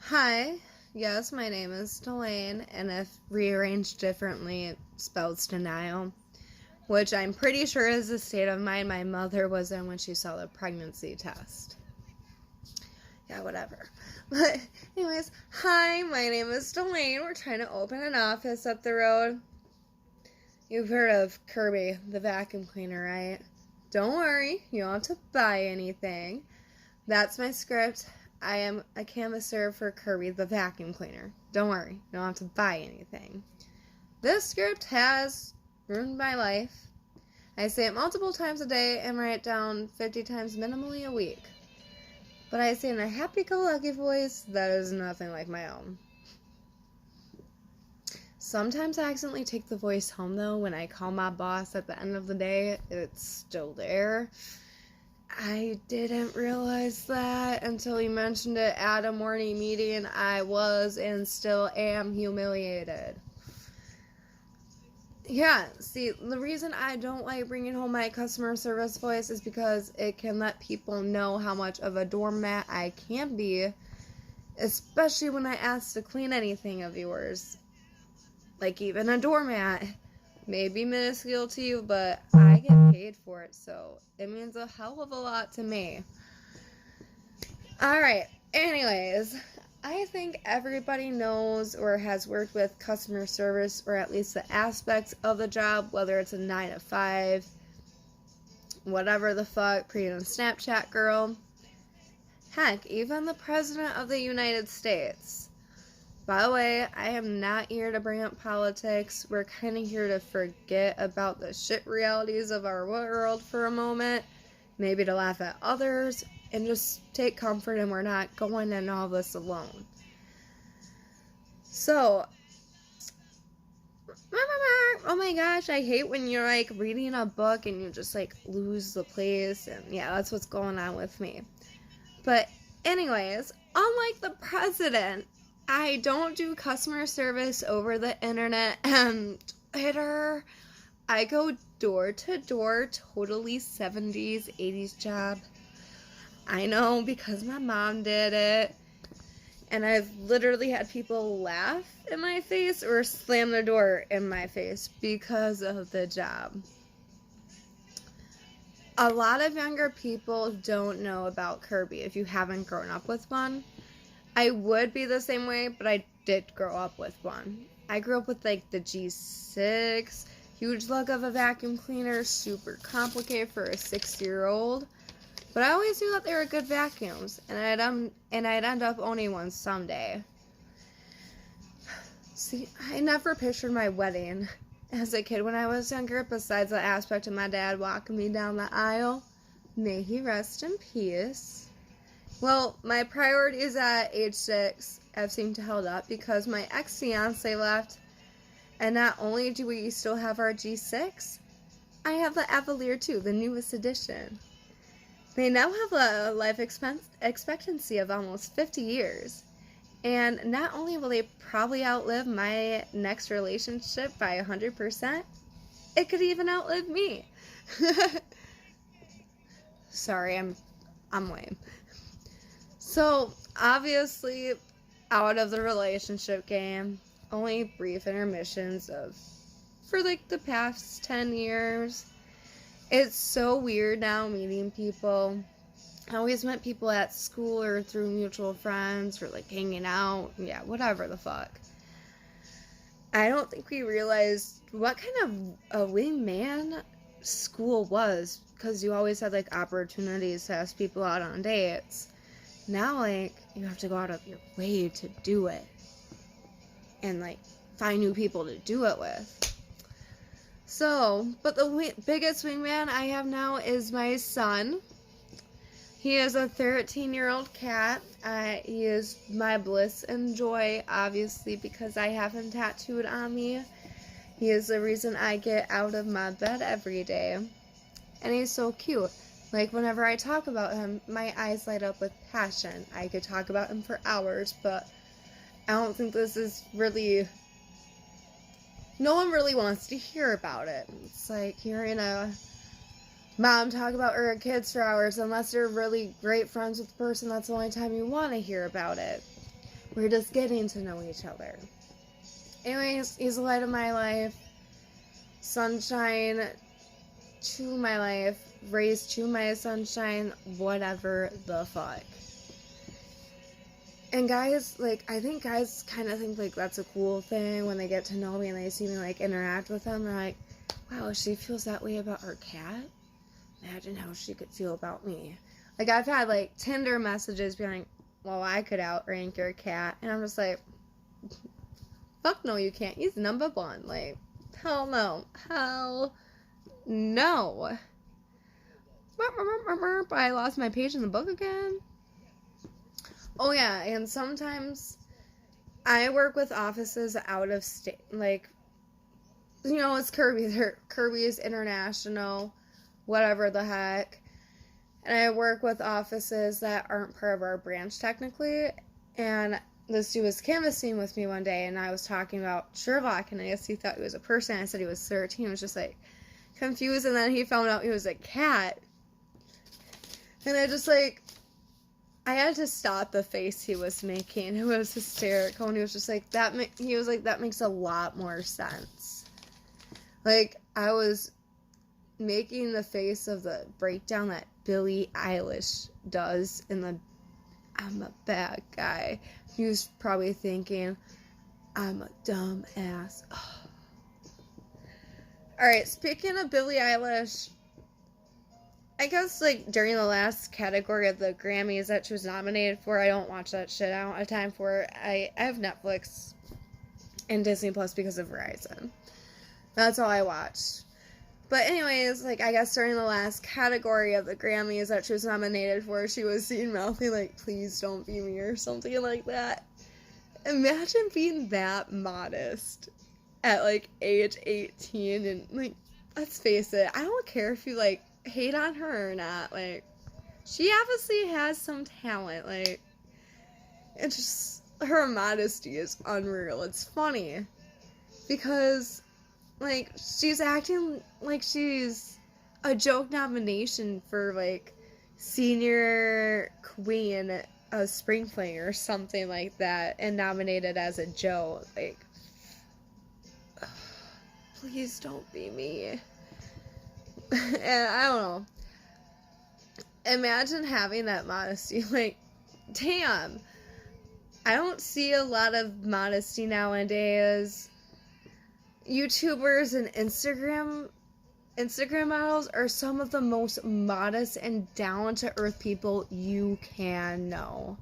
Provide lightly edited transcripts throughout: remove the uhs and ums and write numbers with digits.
Hi, yes, my name is Delane, and if rearranged differently, it spells denial, which I'm pretty sure is the state of mind my mother was in when she saw the pregnancy test. Yeah, whatever. But, anyways, hi, my name is Delane. We're trying to open an office up the road. You've heard of Kirby, the vacuum cleaner, right? Don't worry, you don't have to buy anything. That's my script. I am a canvasser for Kirby the vacuum cleaner. Don't worry, you don't have to buy anything. This script has ruined my life. I say it multiple times a day and write it down 50 times minimally a week. But I say in a happy-go-lucky voice that is nothing like my own. Sometimes I accidentally take the voice home, though. When I call my boss at the end of the day, it's still there. I didn't realize that until he mentioned it at a morning meeting. I was and still am humiliated. Yeah, see, the reason I don't like bringing home my customer service voice is because it can let people know how much of a doormat I can be, especially when I ask to clean anything of yours. Like even a doormat may be minuscule to you, but I get paid for it, so it means a hell of a lot to me. Alright, anyways, I think everybody knows or has worked with customer service, or at least the aspects of the job, whether it's a 9 to 5, whatever the fuck, creating a Snapchat girl. Heck, even the President of the United States. By the way, I am not here to bring up politics. We're kind of here to forget about the shit realities of our world for a moment. Maybe to laugh at others. And just take comfort in we're not going in all this alone. So, oh my gosh, I hate when you're like reading a book and you just like lose the place. And yeah, that's what's going on with me. But anyways, unlike the president, I don't do customer service over the internet and Twitter. I go door to door, totally 70s, 80s job. I know because my mom did it. And I've literally had people laugh in my face or slam the door in my face because of the job. A lot of younger people don't know about Kirby if you haven't grown up with one. I would be the same way, but I did grow up with one. I grew up with like the G6, huge lug of a vacuum cleaner, super complicated for a 6-year-old. But I always knew that they were good vacuums, and I'd end up owning one someday. See, I never pictured my wedding as a kid when I was younger, besides the aspect of my dad walking me down the aisle. May he rest in peace. Well, my priorities at age 6 have seemed to hold up because my ex-fiance left, and not only do we still have our G6, I have the Avalier too, the newest edition. They now have a life expectancy of almost 50 years. And not only will they probably outlive my next relationship by 100%, it could even outlive me. Sorry, I'm lame. So, obviously, out of the relationship game, only brief intermissions for like the past 10 years. It's so weird now meeting people. I always met people at school or through mutual friends or like hanging out. Yeah, whatever the fuck. I don't think we realized what kind of a wingman school was, because you always had like opportunities to ask people out on dates. Now, like, you have to go out of your way to do it. And like find new people to do it with. So, but the biggest wingman I have now is my son. He is a 13-year-old cat. He is my bliss and joy, obviously, because I have him tattooed on me. He is the reason I get out of my bed every day. And he's so cute. Like, whenever I talk about him, my eyes light up with passion. I could talk about him for hours, but I don't think this is really... No one really wants to hear about it. It's like hearing a mom talk about her kids for hours. Unless they're really great friends with the person, that's the only time you want to hear about it. We're just getting to know each other. Anyways, he's the light of my life. Sunshine to my life. Rays to my sunshine. Whatever the fuck. And guys, like, I think guys kind of think, like, that's a cool thing when they get to know me and they see me, like, interact with them. They're like, wow, she feels that way about her cat? Imagine how she could feel about me. Like, I've had, like, Tinder messages being like, well, I could outrank your cat. And I'm just like, fuck no, you can't. He's number one. Like, hell no. Hell no. I lost my page in the book again. Oh, yeah, and sometimes I work with offices out of state, like, you know, it's Kirby's International, whatever the heck, and I work with offices that aren't part of our branch, technically, and this dude was canvassing with me one day, and I was talking about Sherlock, and I guess he thought he was a person. I said he was 13, I was just, like, confused, and then he found out he was a cat, and I just, like, I had to stop the face he was making. It was hysterical, and he was just like, that makes a lot more sense. Like, I was making the face of the breakdown that Billie Eilish does in the I'm a bad guy. He was probably thinking, I'm a dumb ass. Oh. Alright, speaking of Billie Eilish, I guess, like, during the last category of the Grammys that she was nominated for, I don't watch that shit. I don't have time for it. I have Netflix and Disney Plus because of Verizon. That's all I watch. But anyways, like, I guess during the last category of the Grammys that she was nominated for, she was seen mouthing, like, please don't be me or something like that. Imagine being that modest at, like, age 18 and, like, let's face it, I don't care if you, like, hate on her or not, like, she obviously has some talent, like, it's just, her modesty is unreal. It's funny, because, like, she's acting like she's a joke nomination for, like, senior queen of Spring Fling or something like that, and nominated as a joke, like, please don't be me. And I don't know. Imagine having that modesty. Like, damn. I don't see a lot of modesty nowadays. YouTubers and Instagram models are some of the most modest and down-to-earth people you can know.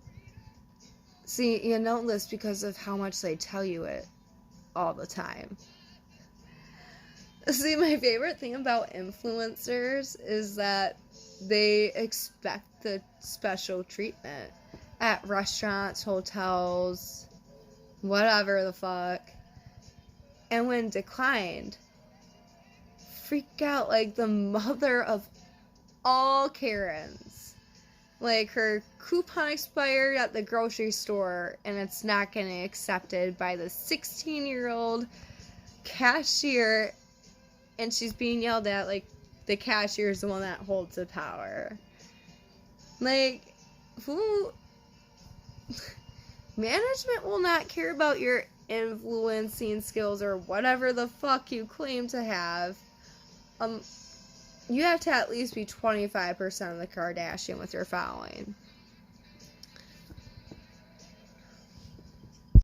See, you know this because of how much they tell you it all the time. See, my favorite thing about influencers is that they expect the special treatment at restaurants, hotels, whatever the fuck. And when declined, freak out like the mother of all Karens. Like, her coupon expired at the grocery store and it's not getting accepted by the 16-year-old cashier, and she's being yelled at like the cashier is the one that holds the power. Like, who? Management will not care about your influencing skills or whatever the fuck you claim to have. You have to at least be 25% of the Kardashian with your following.